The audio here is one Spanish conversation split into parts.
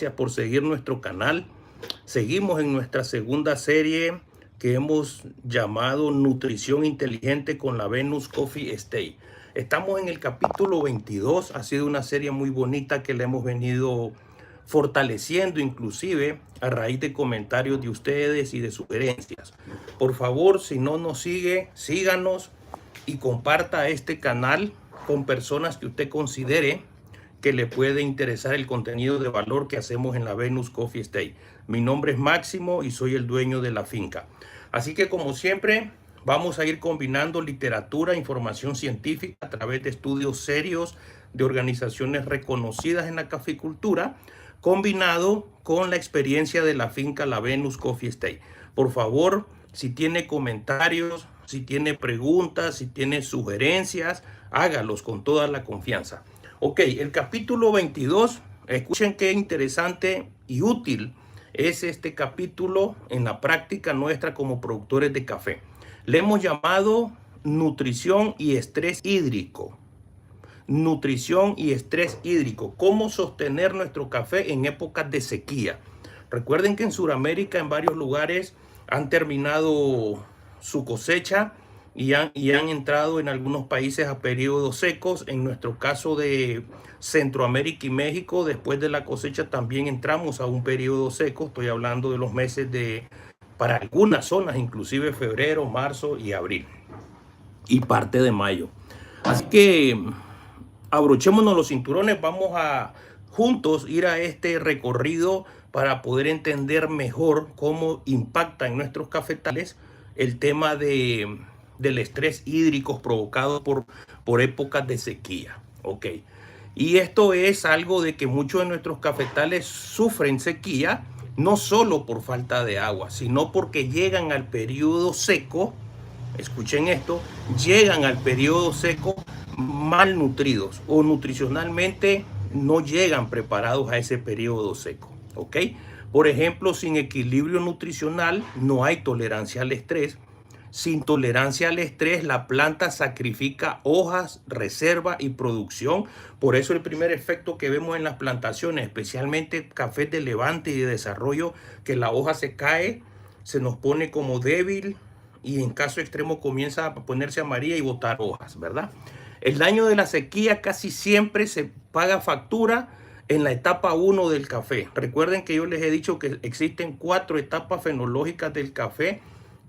gracias por seguir nuestro canal. Seguimos en nuestra segunda serie que hemos llamado Nutrición Inteligente con la Venus Coffee Estate. Estamos en el capítulo 22. Ha sido una serie muy bonita que le hemos venido fortaleciendo, inclusive a raíz de comentarios de ustedes y de sugerencias. Por favor, si no nos sigue, síganos y comparta este canal con personas que usted considere que le puede interesar el contenido de valor que hacemos en la Venus Coffee Estate. Mi nombre es Máximo y soy el dueño de la finca. Así que, como siempre, vamos a ir combinando literatura, información científica a través de estudios serios de organizaciones reconocidas en la caficultura, combinado con la experiencia de la finca La Venus Coffee Estate. Por favor, si tiene comentarios, si tiene preguntas, si tiene sugerencias, hágalos con toda la confianza. Ok, el capítulo 22, escuchen qué interesante y útil es este capítulo en la práctica nuestra como productores de café. Le hemos llamado nutrición y estrés hídrico. Nutrición y estrés hídrico. Cómo sostener nuestro café en épocas de sequía. Recuerden que en Sudamérica, en varios lugares, han terminado su cosecha y han entrado en algunos países a periodos secos. En nuestro caso de Centroamérica y México, después de la cosecha también entramos a un periodo seco. Estoy hablando de los meses para algunas zonas, inclusive febrero, marzo y abril y parte de mayo. Así que abrochémonos los cinturones, vamos a juntos ir a este recorrido para poder entender mejor cómo impacta en nuestros cafetales el tema del estrés hídrico provocado por épocas de sequía. Ok. Y esto es algo de que muchos de nuestros cafetales sufren sequía, no solo por falta de agua, sino porque llegan al periodo seco. Escuchen esto, llegan al periodo seco malnutridos o nutricionalmente no llegan preparados a ese periodo seco. ¿Ok? Por ejemplo, sin equilibrio nutricional no hay tolerancia al estrés. Sin tolerancia al estrés, la planta sacrifica hojas, reserva y producción. Por eso el primer efecto que vemos en las plantaciones, especialmente cafés de levante y de desarrollo, que la hoja se cae, se nos pone como débil y en caso extremo comienza a ponerse amarilla y botar hojas, ¿verdad? El daño de la sequía casi siempre se paga factura en la etapa 1 del café. Recuerden que yo les he dicho que existen 4 etapas fenológicas del café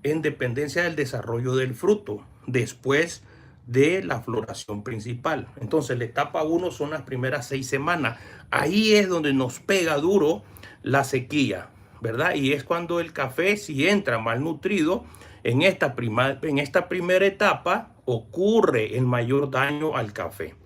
en dependencia del desarrollo del fruto, después de la floración principal. Entonces, la etapa 1 son las primeras 6 semanas. Ahí es donde nos pega duro la sequía, ¿verdad? Y es cuando el café, si entra malnutrido, en esta primera etapa ocurre el mayor daño al café.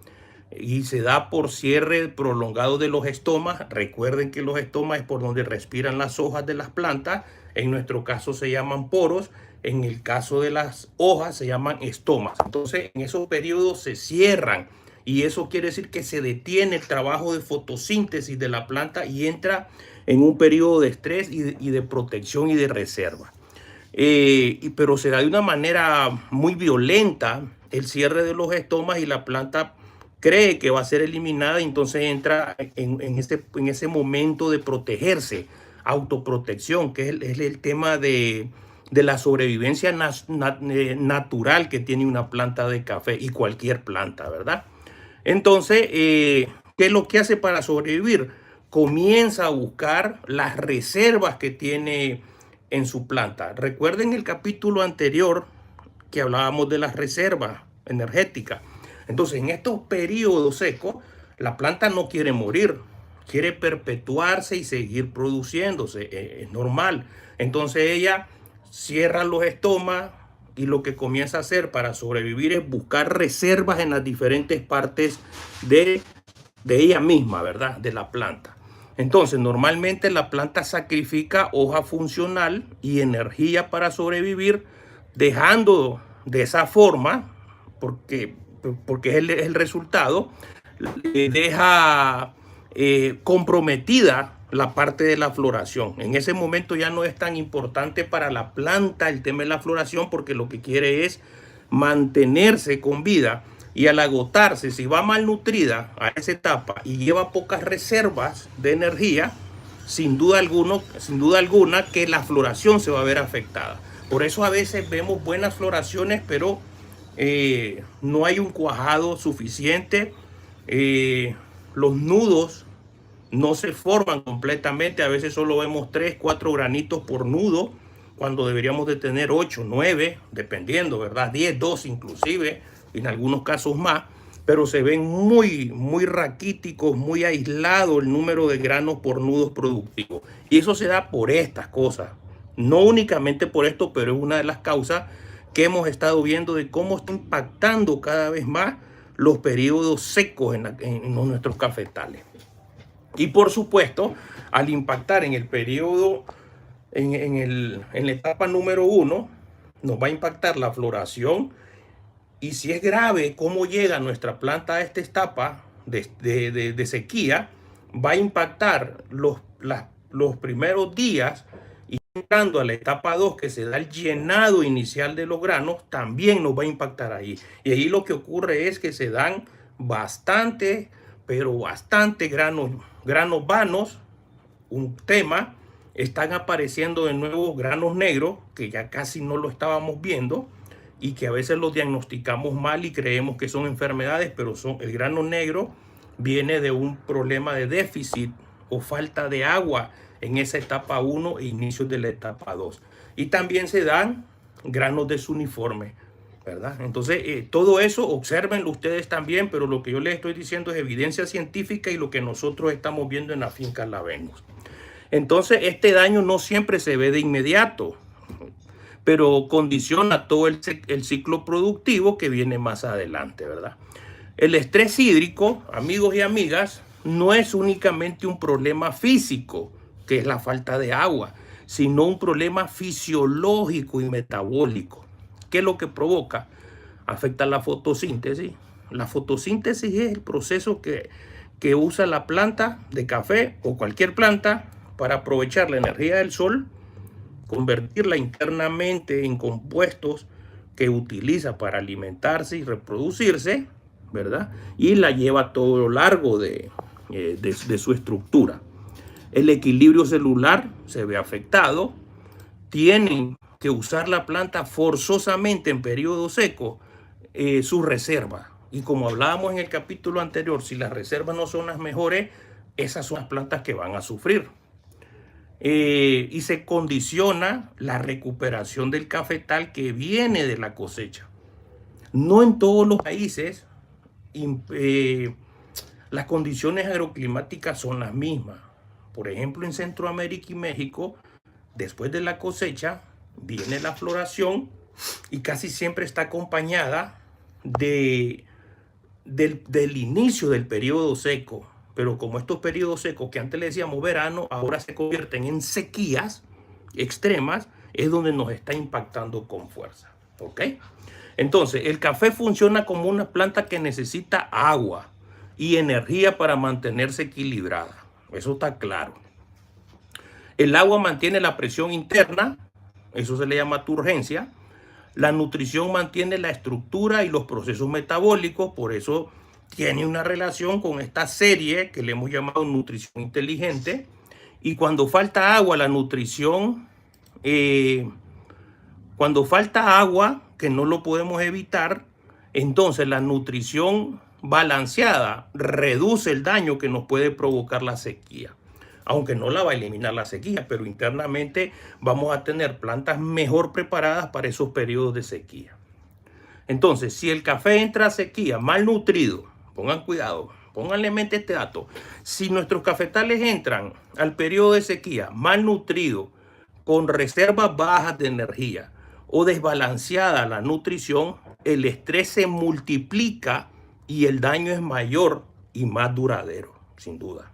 Y se da por cierre prolongado de los estomas. Recuerden que los estomas es por donde respiran las hojas de las plantas. En nuestro caso se llaman poros. En el caso de las hojas se llaman estomas. Entonces, en esos periodos se cierran. Y eso quiere decir que se detiene el trabajo de fotosíntesis de la planta y entra en un periodo de estrés y de protección y de reserva. Pero se da de una manera muy violenta el cierre de los estomas y la planta cree que va a ser eliminada, y entonces entra en ese momento de protegerse, autoprotección, que es el tema de la sobrevivencia natural que tiene una planta de café y cualquier planta, ¿verdad? Entonces, ¿qué es lo que hace para sobrevivir? Comienza a buscar las reservas que tiene en su planta. Recuerden el capítulo anterior que hablábamos de las reservas energéticas. Entonces, en estos periodos secos, la planta no quiere morir, quiere perpetuarse y seguir produciéndose. Es normal. Entonces, ella cierra los estomas y lo que comienza a hacer para sobrevivir es buscar reservas en las diferentes partes de ella misma, ¿verdad? De la planta. Entonces, normalmente la planta sacrifica hoja funcional y energía para sobrevivir, dejando de esa forma, porque es el resultado, deja comprometida la parte de la floración. En ese momento ya no es tan importante para la planta el tema de la floración, porque lo que quiere es mantenerse con vida. Y al agotarse, si va malnutrida a esa etapa y lleva pocas reservas de energía, sin duda alguna que la floración se va a ver afectada. Por eso a veces vemos buenas floraciones, pero no hay un cuajado suficiente. Los nudos no se forman completamente. A veces solo vemos 3, 4 granitos por nudo, cuando deberíamos de tener 8, 9, dependiendo, ¿verdad? 10, 12 inclusive, en algunos casos más. Pero se ven muy raquíticos, muy aislado el número de granos por nudos productivos. Y eso se da por estas cosas. No únicamente por esto, pero es una de las causas que hemos estado viendo de cómo está impactando cada vez más los periodos secos en nuestros cafetales. Y por supuesto, al impactar en el periodo, en la etapa número 1, nos va a impactar la floración. Y si es grave cómo llega nuestra planta a esta etapa de sequía, va a impactar los primeros días, y entrando a la etapa 2, que se da el llenado inicial de los granos, también nos va a impactar ahí. Y ahí lo que ocurre es que se dan bastante, pero bastante granos vanos. Un tema, están apareciendo de nuevo granos negros, que ya casi no lo estábamos viendo, y que a veces los diagnosticamos mal y creemos que son enfermedades, pero el grano negro viene de un problema de déficit o falta de agua en esa etapa 1 e inicios de la etapa 2. Y también se dan granos desuniformes, ¿verdad? Entonces, todo eso, obsérvenlo ustedes también, pero lo que yo les estoy diciendo es evidencia científica y lo que nosotros estamos viendo en la finca La Venus. Entonces, este daño no siempre se ve de inmediato, pero condiciona todo el ciclo productivo que viene más adelante, ¿verdad? El estrés hídrico, amigos y amigas, no es únicamente un problema físico, que es la falta de agua, sino un problema fisiológico y metabólico. ¿Qué es lo que provoca? Afecta la fotosíntesis. La fotosíntesis es el proceso que usa la planta de café o cualquier planta para aprovechar la energía del sol, convertirla internamente en compuestos que utiliza para alimentarse y reproducirse, ¿verdad? Y la lleva a todo lo largo de su estructura. El equilibrio celular se ve afectado. Tienen que usar la planta forzosamente en periodo seco sus reservas. Y como hablábamos en el capítulo anterior, si las reservas no son las mejores, esas son las plantas que van a sufrir. Y se condiciona la recuperación del cafetal que viene de la cosecha. No en todos los países las condiciones agroclimáticas son las mismas. Por ejemplo, en Centroamérica y México, después de la cosecha, viene la floración y casi siempre está acompañada del inicio del periodo seco. Pero como estos periodos secos que antes le decíamos verano, ahora se convierten en sequías extremas, es donde nos está impactando con fuerza. ¿Ok? Entonces, el café funciona como una planta que necesita agua y energía para mantenerse equilibrada. Eso está claro. El agua mantiene la presión interna, eso se le llama turgencia. La nutrición mantiene la estructura y los procesos metabólicos, por eso tiene una relación con esta serie que le hemos llamado nutrición inteligente. Y cuando falta agua, la nutrición, cuando falta agua, que no lo podemos evitar, entonces la nutrición balanceada reduce el daño que nos puede provocar la sequía. Aunque no la va a eliminar la sequía, pero internamente vamos a tener plantas mejor preparadas para esos periodos de sequía. Entonces, si el café entra a sequía mal nutrido, pongan cuidado, pónganle en mente este dato. Si nuestros cafetales entran al periodo de sequía mal nutrido, con reservas bajas de energía o desbalanceada la nutrición, el estrés se multiplica y el daño es mayor y más duradero, sin duda.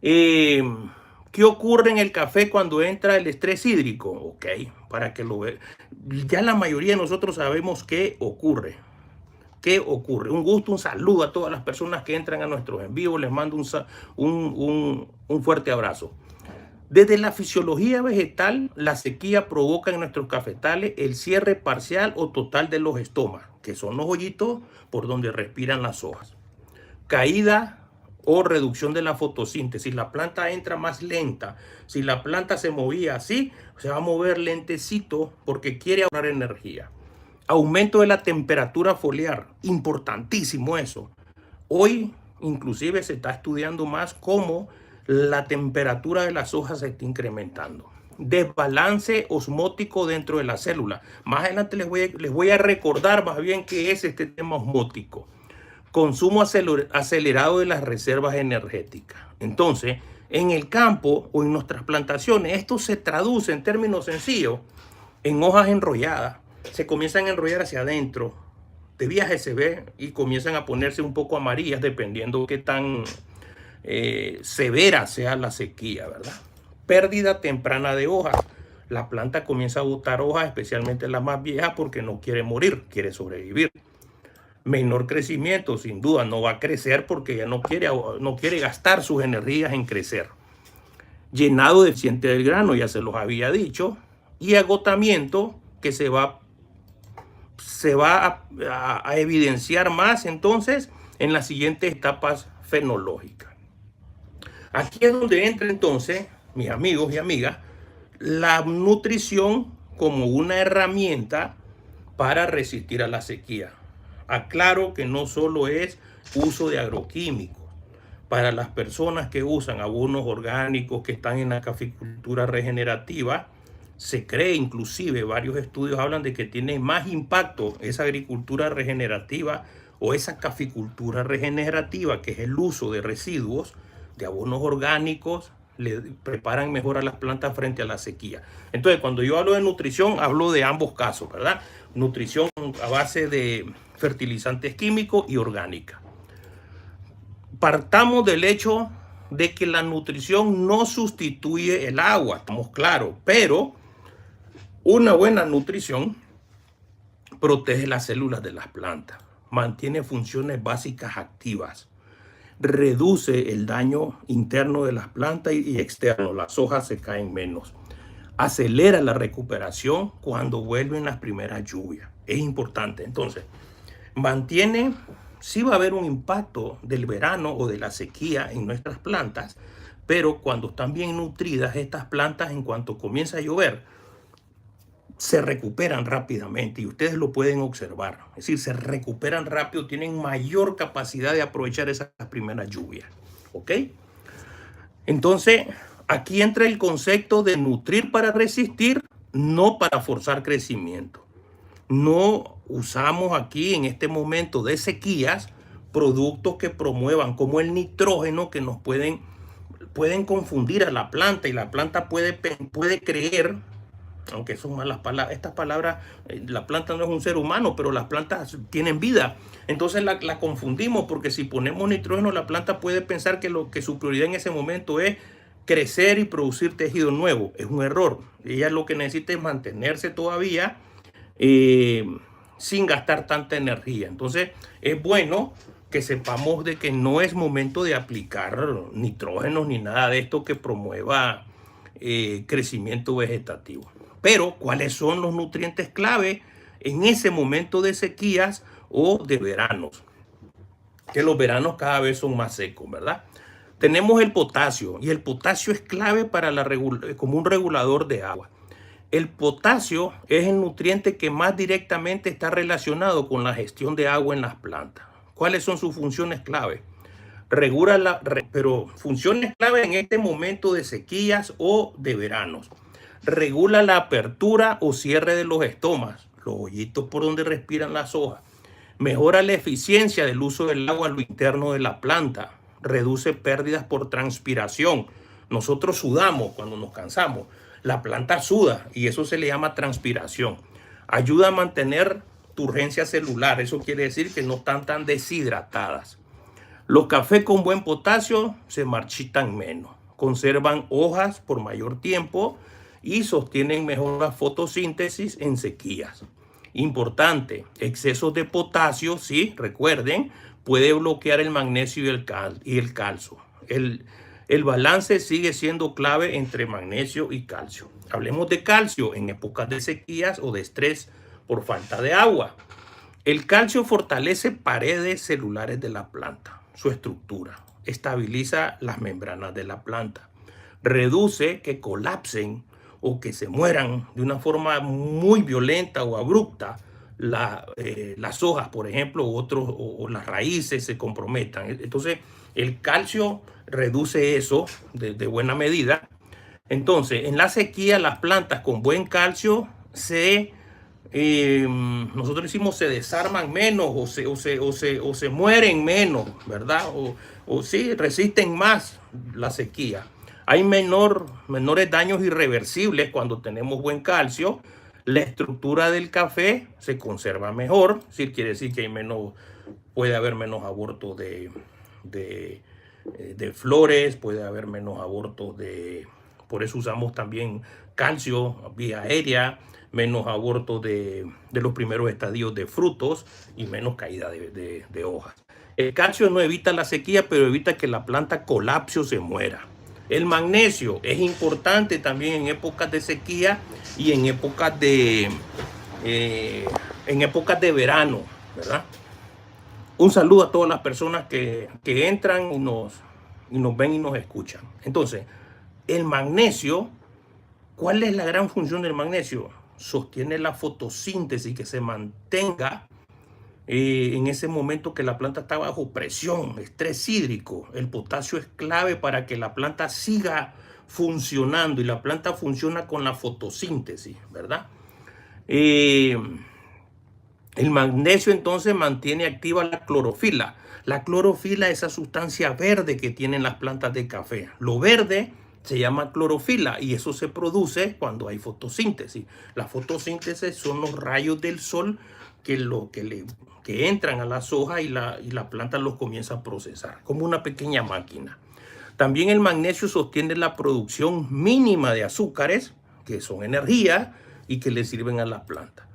¿Qué ocurre en el café cuando entra el estrés hídrico? Ok, para que lo vean. Ya la mayoría de nosotros sabemos qué ocurre. ¿Qué ocurre? Un gusto, un saludo a todas las personas que entran a nuestros en vivo. Les mando un fuerte abrazo. Desde la fisiología vegetal, la sequía provoca en nuestros cafetales el cierre parcial o total de los estomas, que son los hoyitos por donde respiran las hojas. Caída o reducción de la fotosíntesis. La planta entra más lenta. Si la planta se movía así, se va a mover lentecito porque quiere ahorrar energía. Aumento de la temperatura foliar, importantísimo eso. Hoy inclusive se está estudiando más cómo la temperatura de las hojas se está incrementando. Desbalance osmótico dentro de la célula. Más adelante les voy a recordar más bien qué es este tema osmótico. Consumo acelerado de las reservas energéticas. Entonces, en el campo o en nuestras plantaciones, esto se traduce en términos sencillos en hojas enrolladas. Se comienzan a enrollar hacia adentro. De viaje se ve y comienzan a ponerse un poco amarillas dependiendo qué tan severa sea la sequía, ¿verdad? Pérdida temprana de hojas. La planta comienza a botar hojas, especialmente las más viejas, porque no quiere morir, quiere sobrevivir. Menor crecimiento, sin duda, no va a crecer porque ya no quiere gastar sus energías en crecer. Llenado deficiente del grano, ya se los había dicho. Y agotamiento que se va a evidenciar más entonces en las siguientes etapas fenológicas. Aquí es donde entra entonces, mis amigos y amigas, la nutrición como una herramienta para resistir a la sequía. Aclaro que no solo es uso de agroquímicos. Para las personas que usan abonos orgánicos, que están en la caficultura regenerativa, se cree, inclusive varios estudios hablan de que tiene más impacto esa agricultura regenerativa o esa caficultura regenerativa, que es el uso de residuos de abonos orgánicos, le preparan mejor a las plantas frente a la sequía. Entonces, cuando yo hablo de nutrición, hablo de ambos casos, ¿verdad? Nutrición a base de fertilizantes químicos y orgánica. Partamos del hecho de que la nutrición no sustituye el agua, estamos claros, pero una buena nutrición protege las células de las plantas, mantiene funciones básicas activas, reduce el daño interno de las plantas y externo, las hojas se caen menos, acelera la recuperación cuando vuelven las primeras lluvias. Es importante. Entonces, mantiene, sí va a haber un impacto del verano o de la sequía en nuestras plantas, pero cuando están bien nutridas estas plantas, en cuanto comienza a llover, se recuperan rápidamente y ustedes lo pueden observar. Es decir, se recuperan rápido, tienen mayor capacidad de aprovechar esas primeras lluvias. ¿Ok? Entonces, aquí entra el concepto de nutrir para resistir, no para forzar crecimiento. No usamos aquí en este momento de sequías productos que promuevan como el nitrógeno, que nos pueden confundir a la planta y la planta puede creer, aunque son malas palabras, estas palabras, la planta no es un ser humano, pero las plantas tienen vida. Entonces la confundimos porque si ponemos nitrógeno, la planta puede pensar que su prioridad en ese momento es crecer y producir tejido nuevo. Es un error. Ella lo que necesita es mantenerse todavía sin gastar tanta energía. Entonces es bueno que sepamos de que no es momento de aplicar nitrógenos ni nada de esto que promueva crecimiento vegetativo. Pero, ¿cuáles son los nutrientes clave en ese momento de sequías o de veranos? Que los veranos cada vez son más secos, ¿verdad? Tenemos el potasio, y el potasio es clave para como un regulador de agua. El potasio es el nutriente que más directamente está relacionado con la gestión de agua en las plantas. ¿Cuáles son sus funciones clave? Pero funciones clave en este momento de sequías o de veranos. Regula la apertura o cierre de los estomas, los hoyitos por donde respiran las hojas. Mejora la eficiencia del uso del agua a lo interno de la planta. Reduce pérdidas por transpiración. Nosotros sudamos cuando nos cansamos. La planta suda y eso se le llama transpiración. Ayuda a mantener turgencia celular. Eso quiere decir que no están tan deshidratadas. Los cafés con buen potasio se marchitan menos. Conservan hojas por mayor tiempo y sostienen mejor la fotosíntesis en sequías. Importante, excesos de potasio, sí, recuerden, puede bloquear el magnesio y el calcio. El balance sigue siendo clave entre magnesio y calcio. Hablemos de calcio en épocas de sequías o de estrés por falta de agua. El calcio fortalece paredes celulares de la planta, su estructura. estabiliza las membranas de la planta. Reduce que colapsen o que se mueran de una forma muy violenta o abrupta las hojas, por ejemplo, o las raíces se comprometan. Entonces, el calcio reduce eso de buena medida. Entonces, en la sequía, las plantas con buen calcio nosotros decimos se desarman menos o se mueren menos, ¿verdad? O sí, resisten más la sequía. Hay menores daños irreversibles cuando tenemos buen calcio. La estructura del café se conserva mejor. Sí, quiere decir que puede haber menos abortos de flores, puede haber menos abortos por eso usamos también calcio vía aérea, menos abortos de los primeros estadios de frutos y menos caída de hojas. El calcio no evita la sequía, pero evita que la planta colapse o se muera. El magnesio es importante también en épocas de sequía y en épocas de verano, ¿verdad? Un saludo a todas las personas que entran y nos ven y nos escuchan. Entonces, el magnesio, ¿cuál es la gran función del magnesio? Sostiene la fotosíntesis, que se mantenga en ese momento que la planta está bajo presión, estrés hídrico. El potasio es clave para que la planta siga funcionando y la planta funciona con la fotosíntesis, ¿verdad? El magnesio entonces mantiene activa la clorofila. La clorofila es esa sustancia verde que tienen las plantas de café. Lo verde se llama clorofila y eso se produce cuando hay fotosíntesis. La fotosíntesis son los rayos del sol que entran a las hojas y la planta los comienza a procesar, como una pequeña máquina. También el magnesio sostiene la producción mínima de azúcares, que son energía y que le sirven a la planta.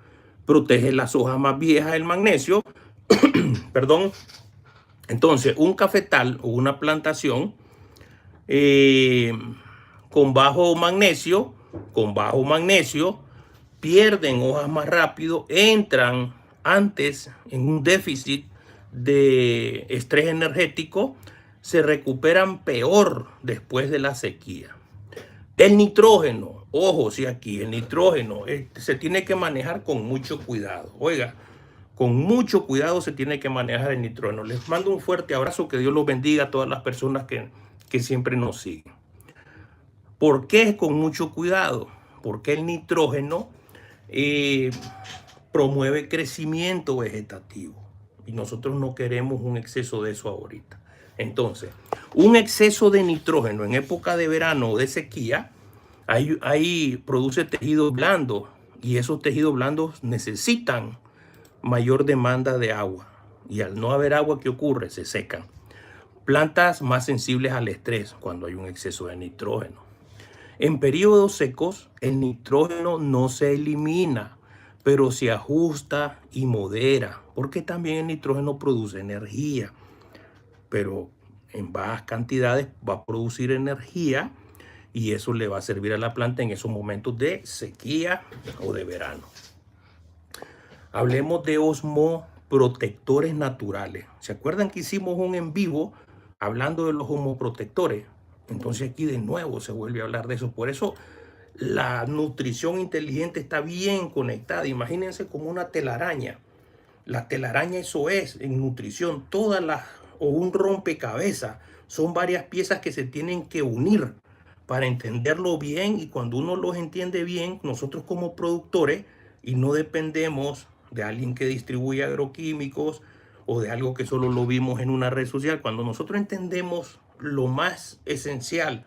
Protege las hojas más viejas el magnesio. Perdón. Entonces, un cafetal o una plantación con bajo magnesio pierden hojas más rápido, entran antes en un déficit de estrés energético, se recuperan peor después de la sequía. El nitrógeno, ojo, sí, aquí el nitrógeno se tiene que manejar con mucho cuidado. Oiga, con mucho cuidado se tiene que manejar el nitrógeno. Les mando un fuerte abrazo, que Dios los bendiga a todas las personas que siempre nos siguen. ¿Por qué con mucho cuidado? Porque el nitrógeno promueve crecimiento vegetativo y nosotros no queremos un exceso de eso ahorita. Entonces, un exceso de nitrógeno en época de verano o de sequía, ahí produce tejidos blandos y esos tejidos blandos necesitan mayor demanda de agua y al no haber agua, ¿qué ocurre? Se secan. Plantas más sensibles al estrés cuando hay un exceso de nitrógeno. En periodos secos, el nitrógeno no se elimina, pero se ajusta y modera, porque también el nitrógeno produce energía, pero en bajas cantidades va a producir energía y eso le va a servir a la planta en esos momentos de sequía o de verano. Hablemos de osmoprotectores naturales. ¿Se acuerdan que hicimos un en vivo hablando de los osmoprotectores? Entonces aquí de nuevo se vuelve a hablar de eso. Por eso la nutrición inteligente está bien conectada. Imagínense como una telaraña. La telaraña, eso es en nutrición. O un rompecabezas. Son varias piezas que se tienen que unir para entenderlo bien. Y cuando uno los entiende bien, nosotros como productores, y no dependemos de alguien que distribuye agroquímicos o de algo que solo lo vimos en una red social, cuando nosotros entendemos lo más esencial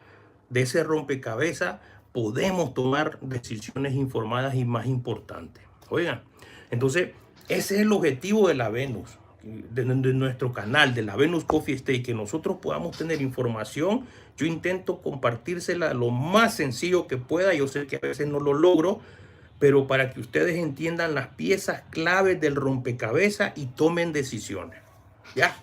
de ese rompecabezas, podemos tomar decisiones informadas y más importantes. Oigan, entonces ese es el objetivo de la Venus, de nuestro canal, de la Venus Coffee State, que nosotros podamos tener información. Yo intento compartírsela lo más sencillo que pueda. Yo sé que a veces no lo logro, pero para que ustedes entiendan las piezas claves del rompecabezas y tomen decisiones. ¿Ya?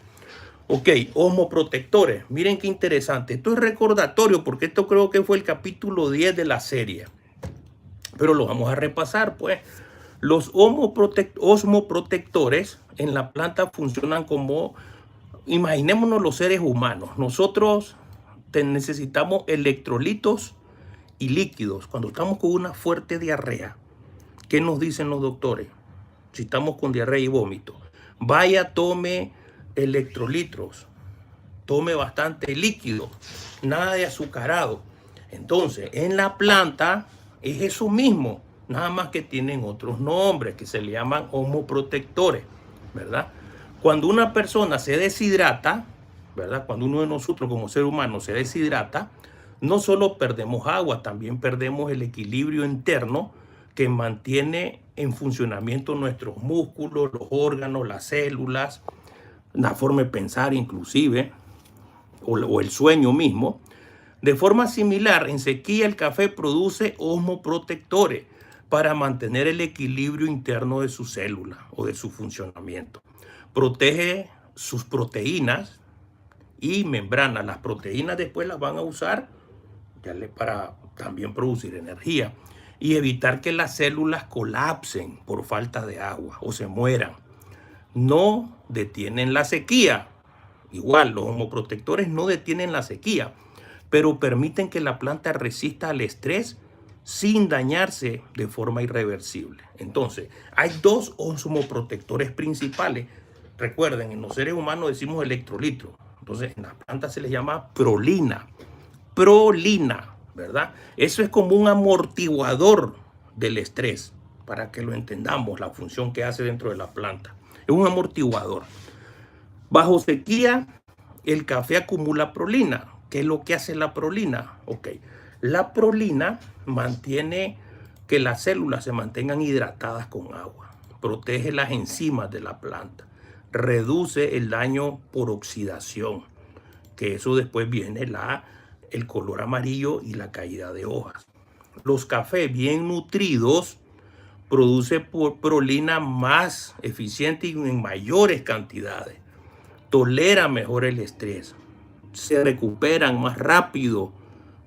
Ok, osmoprotectores. Miren qué interesante. Esto es recordatorio porque esto creo que fue el capítulo 10 de la serie. Pero lo vamos a repasar, pues. Los osmoprotectores en la planta funcionan como Imaginémonos los seres humanos. Nosotros necesitamos electrolitos y líquidos. Cuando estamos con una fuerte diarrea, ¿qué nos dicen los doctores? Si estamos con diarrea y vómito, vaya, tome electrolitos, tome bastante líquido, nada de azucarado. Entonces, en la planta es eso mismo, nada más que tienen otros nombres que se le llaman osmoprotectores, ¿verdad? Cuando una persona se deshidrata, ¿verdad? Cuando uno de nosotros como ser humano se deshidrata, no solo perdemos agua, también perdemos el equilibrio interno que mantiene en funcionamiento nuestros músculos, los órganos, las células, la forma de pensar inclusive, o el sueño mismo. De forma similar, en sequía el café produce osmoprotectores para mantener el equilibrio interno de sus células o de su funcionamiento. Protege sus proteínas y membranas. Las proteínas después las van a usar para también producir energía y evitar que las células colapsen por falta de agua o se mueran. No detienen la sequía. Igual, los osmoprotectores no detienen la sequía, pero permiten que la planta resista al estrés sin dañarse de forma irreversible. Entonces, hay dos osmoprotectores principales. Recuerden, en los seres humanos decimos electrolitos. Entonces, en las plantas se les llama prolina. Prolina, ¿verdad? Eso es como un amortiguador del estrés, para que lo entendamos, la función que hace dentro de la planta. Es un amortiguador. Bajo sequía, el café acumula prolina. ¿Qué es lo que hace la prolina? Ok, la prolina mantiene que las células se mantengan hidratadas con agua, protege las enzimas de la planta, reduce el daño por oxidación, que eso después viene el color amarillo y la caída de hojas. Los cafés bien nutridos producen prolina más eficiente y en mayores cantidades. Tolera mejor el estrés, se recuperan más rápido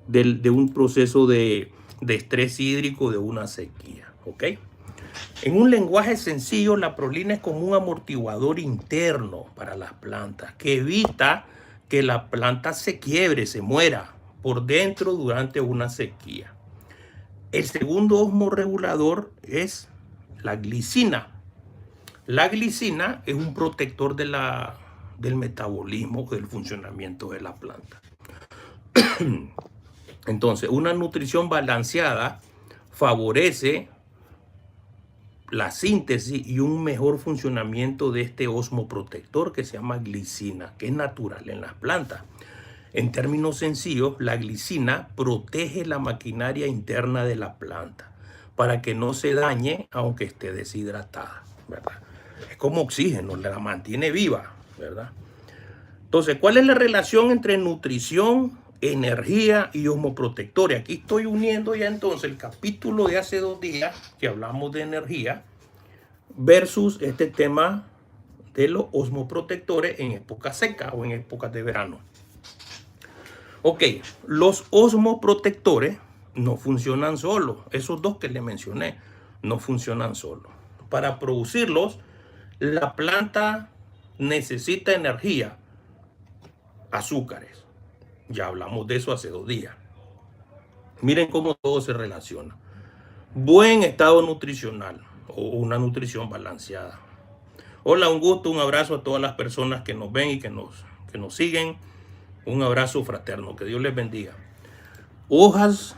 de un proceso de estrés hídrico, de una sequía. ¿Ok? En un lenguaje sencillo, la prolina es como un amortiguador interno para las plantas que evita que la planta se quiebre, se muera por dentro durante una sequía. El segundo osmorregulador es la glicina. La glicina es un protector del metabolismo, del funcionamiento de la planta. Entonces, una nutrición balanceada favorece la síntesis y un mejor funcionamiento de este osmoprotector que se llama glicina, que es natural en las plantas. En términos sencillos, la glicina protege la maquinaria interna de la planta para que no se dañe aunque esté deshidratada, ¿verdad? Es como oxígeno, la mantiene viva, ¿verdad? Entonces, ¿cuál es la relación entre nutrición, energía y osmoprotectores? Aquí estoy uniendo ya entonces el capítulo de hace 2 días que hablamos de energía versus este tema de los osmoprotectores en época seca o en épocas de verano. Ok, los osmoprotectores no funcionan solos. Esos dos que le mencioné no funcionan solos. Para producirlos, la planta necesita energía, azúcares. Ya hablamos de eso hace 2 días. Miren cómo todo se relaciona. Buen estado nutricional o una nutrición balanceada. Hola, un gusto, un abrazo a todas las personas que nos ven y que nos siguen. Un abrazo fraterno, que Dios les bendiga. Hojas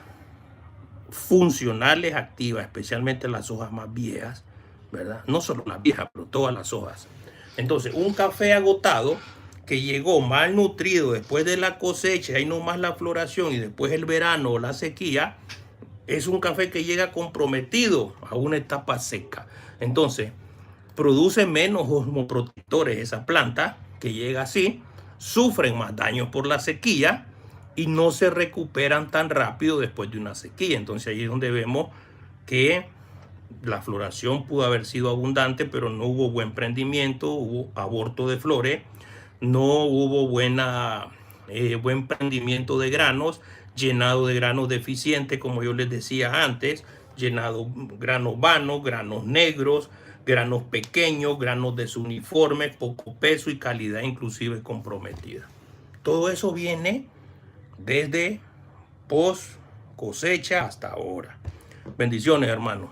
funcionales activas, especialmente las hojas más viejas, ¿verdad? No solo las viejas, pero todas las hojas. Entonces, un café agotado que llegó mal nutrido después de la cosecha, ahí nomás la floración y después el verano o la sequía, es un café que llega comprometido a una etapa seca. Entonces, produce menos osmoprotectores esa planta que llega así, sufren más daños por la sequía y no se recuperan tan rápido después de una sequía. Entonces ahí es donde vemos que la floración pudo haber sido abundante, pero no hubo buen prendimiento, hubo aborto de flores, no hubo buen prendimiento de granos, llenado de granos deficientes, como yo les decía antes, llenado granos vanos, granos negros, granos pequeños, granos desuniformes, poco peso y calidad inclusive comprometida. Todo eso viene desde post cosecha hasta ahora. Bendiciones, hermanos.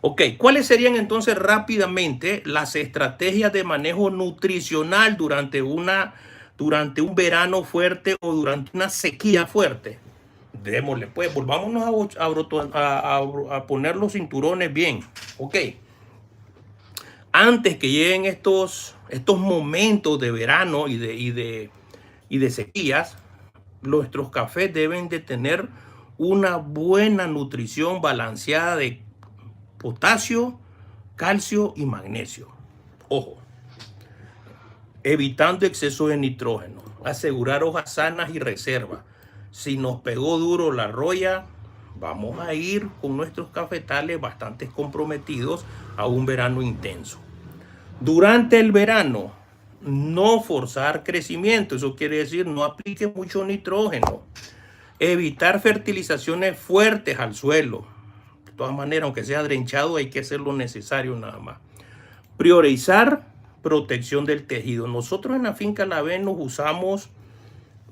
Ok, ¿cuáles serían entonces rápidamente las estrategias de manejo nutricional durante un verano fuerte o durante una sequía fuerte? Démosle, pues, volvámonos a poner los cinturones bien. Ok. Antes que lleguen estos momentos de verano y de sequías, nuestros cafés deben de tener una buena nutrición balanceada de potasio, calcio y magnesio. Ojo, evitando exceso de nitrógeno, asegurar hojas sanas y reservas. Si nos pegó duro la roya, vamos a ir con nuestros cafetales bastante comprometidos a un verano intenso. Durante el verano, no forzar crecimiento, eso quiere decir no aplique mucho nitrógeno. Evitar fertilizaciones fuertes al suelo. De todas maneras, aunque sea drenchado, hay que hacer lo necesario nada más. Priorizar protección del tejido. Nosotros en la finca La Venus usamos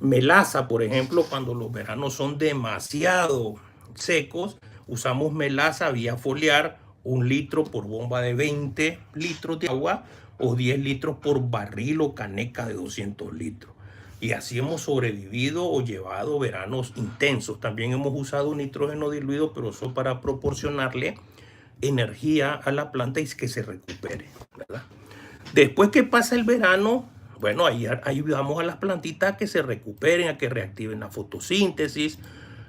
melaza, por ejemplo, cuando los veranos son demasiado secos, usamos melaza vía foliar, 1 litro por bomba de 20 litros de agua o 10 litros por barril o caneca de 200 litros. Y así hemos sobrevivido o llevado veranos intensos. También hemos usado nitrógeno diluido, pero eso para proporcionarle energía a la planta y que se recupere, ¿verdad? Después que pasa el verano, bueno, ahí ayudamos a las plantitas a que se recuperen, a que reactiven la fotosíntesis,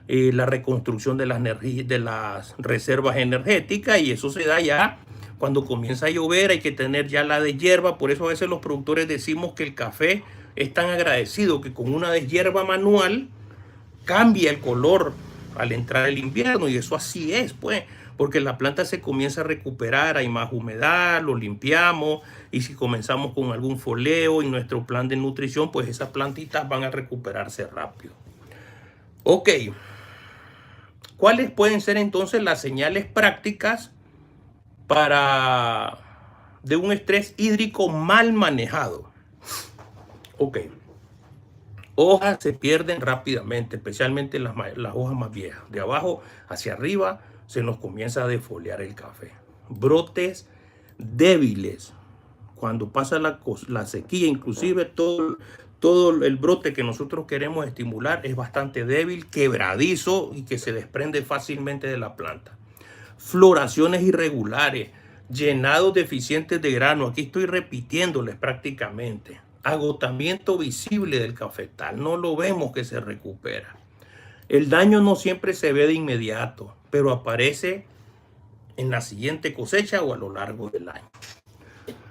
la reconstrucción de las reservas energéticas, y eso se da ya cuando comienza a llover. Hay que tener ya la deshierva. Por eso a veces los productores decimos que el café es tan agradecido que con una deshierva manual cambia el color al entrar el invierno, y eso así es, pues, porque la planta se comienza a recuperar, hay más humedad, lo limpiamos, y si comenzamos con algún foleo y nuestro plan de nutrición, pues esas plantitas van a recuperarse rápido. Ok, ¿cuáles pueden ser entonces las señales prácticas de un estrés hídrico mal manejado? Ok, hojas se pierden rápidamente, especialmente las hojas más viejas. De abajo hacia arriba se nos comienza a defoliar el café. Brotes débiles. Cuando pasa la sequía, inclusive todo el brote que nosotros queremos estimular es bastante débil, quebradizo y que se desprende fácilmente de la planta. Floraciones irregulares, llenados deficientes de grano. Aquí estoy repitiéndoles prácticamente. Agotamiento visible del cafetal. No lo vemos que se recupera. El daño no siempre se ve de inmediato, pero aparece en la siguiente cosecha o a lo largo del año.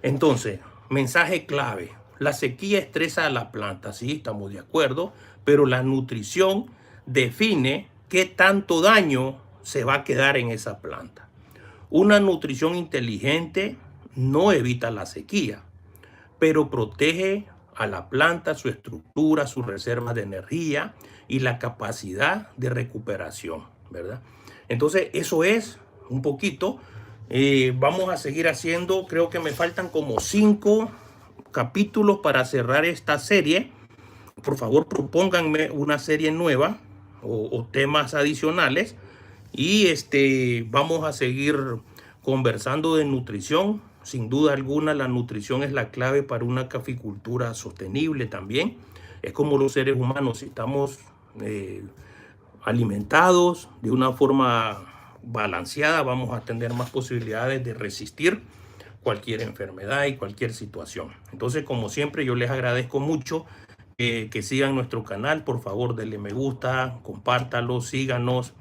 Entonces, mensaje clave. La sequía estresa a la planta, sí, estamos de acuerdo, pero la nutrición define qué tanto daño se va a quedar en esa planta. Una nutrición inteligente no evita la sequía, pero protege a la planta, su estructura, sus reservas de energía y la capacidad de recuperación, ¿verdad? Entonces, eso es un poquito. Vamos a seguir haciendo, creo que me faltan como 5 capítulos para cerrar esta serie. Por favor, propónganme una serie nueva o temas adicionales, y vamos a seguir conversando de nutrición. Sin duda alguna, la nutrición es la clave para una caficultura sostenible también. Es como los seres humanos, si estamos alimentados de una forma balanceada, vamos a tener más posibilidades de resistir cualquier enfermedad y cualquier situación. Entonces, como siempre, yo les agradezco mucho que sigan nuestro canal. Por favor, denle me gusta, compártalo, síganos.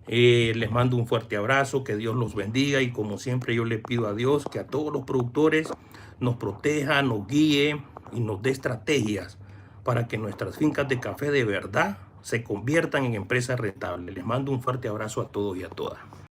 Les mando un fuerte abrazo, que Dios los bendiga, y como siempre yo le pido a Dios que a todos los productores nos proteja, nos guíe y nos dé estrategias para que nuestras fincas de café de verdad se conviertan en empresas rentables. Les mando un fuerte abrazo a todos y a todas.